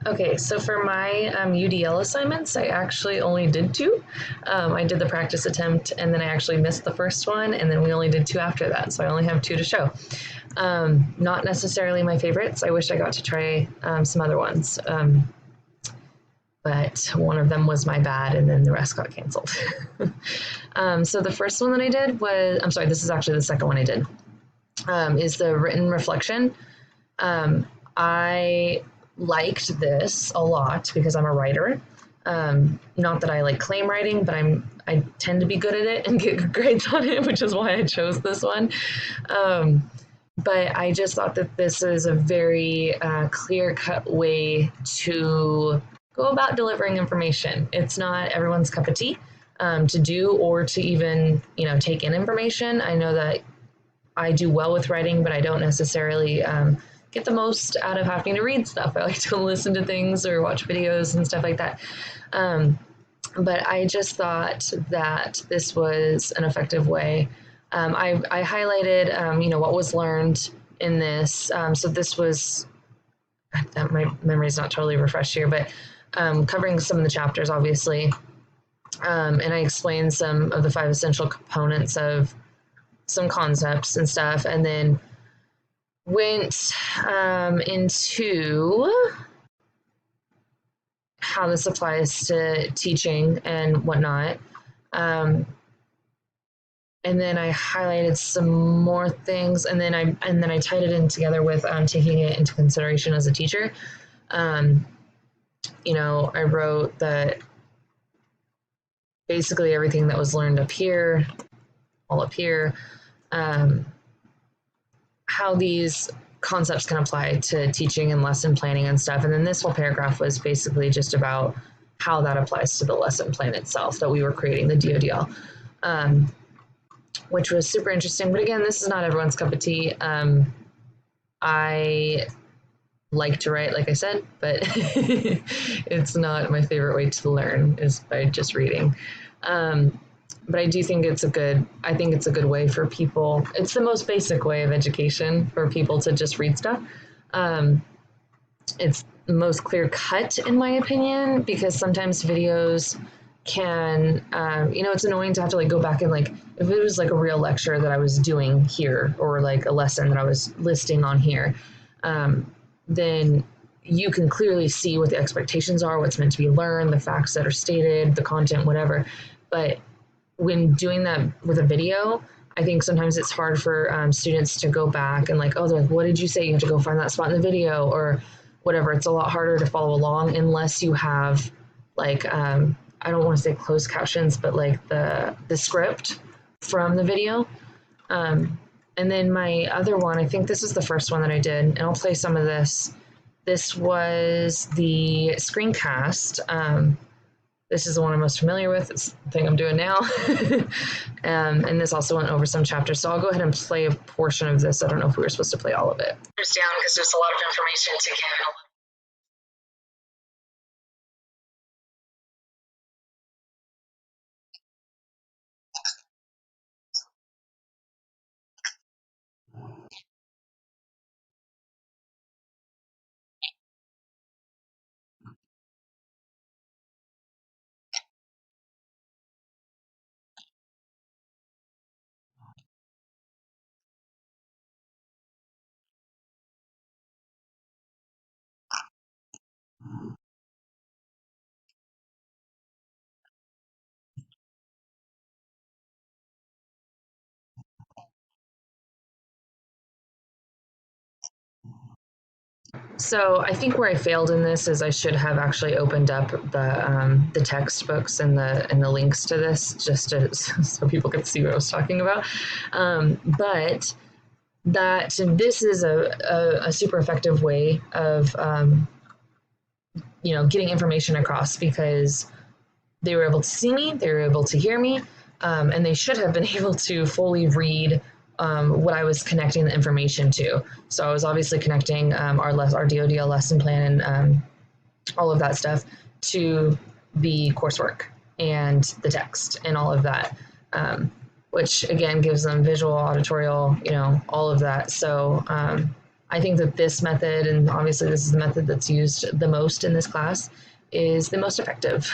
Okay, so for my UDL assignments, I actually only did two. I did the practice attempt, and then I actually missed the first one, and then we only did two after that, so I only have two to show. Not necessarily my favorites. I wish I got to try some other ones, but one of them was my bad, and then the rest got canceled. So the first one that I did was, I'm sorry, this is actually the second one I did, is the written reflection. I liked this a lot because I'm a writer. Not that I like claim writing, but I tend to be good at it and get good grades on it, which is why I chose this one. But I just thought that this is a very clear-cut way to go about delivering information. It's not everyone's cup of tea to do or to even, take in information. I know that I do well with writing, but I don't necessarily get the most out of having to read stuff. I like to listen to things or watch videos and stuff like that. But I just thought that this was an effective way. I highlighted, what was learned in this. So this was, my memory is not totally refreshed here, but covering some of the chapters, obviously. And I explained some of the 5 essential components of some concepts and stuff, and then went into how this applies to teaching and whatnot. And then I highlighted some more things, and then I tied it in together with taking it into consideration as a teacher. I wrote that basically everything that was learned up here, all up here, how these concepts can apply to teaching and lesson planning and stuff. And then this whole paragraph was basically just about how that applies to the lesson plan itself that we were creating, the DODL, which was super interesting. But again, this is not everyone's cup of tea. I like to write, like I said, but it's not my favorite way to learn is by just reading. But I do think it's a good way for people. It's the most basic way of education for people to just read stuff. It's the most clear cut, in my opinion, because sometimes videos can, it's annoying to have to go back and if it was a real lecture that I was doing here or a lesson that I was listing on here, then you can clearly see what the expectations are, what's meant to be learned, the facts that are stated, the content, whatever. But when doing that with a video, I think sometimes it's hard for students to go back and what did you say? You have to go find that spot in the video or whatever. It's a lot harder to follow along unless you have I don't want to say closed captions, but the script from the video. And then my other one, I think this is the first one that I did, and I'll play some of this. This was the screencast. This is the one I'm most familiar with. It's the thing I'm doing now. And this also went over some chapters. So I'll go ahead and play a portion of this. I don't know if we were supposed to play all of it. Down because there's a lot of information to give. So I think where I failed in this is I should have actually opened up the textbooks and the links to this just so people could see what I was talking about. But this is a super effective way of getting information across because they were able to see me, they were able to hear me, and they should have been able to fully read what I was connecting the information to. So I was obviously connecting our DODL lesson plan and all of that stuff to the coursework and the text and all of that, which again gives them visual, auditorial, all of that. So I think that this method, and obviously this is the method that's used the most in this class, is the most effective.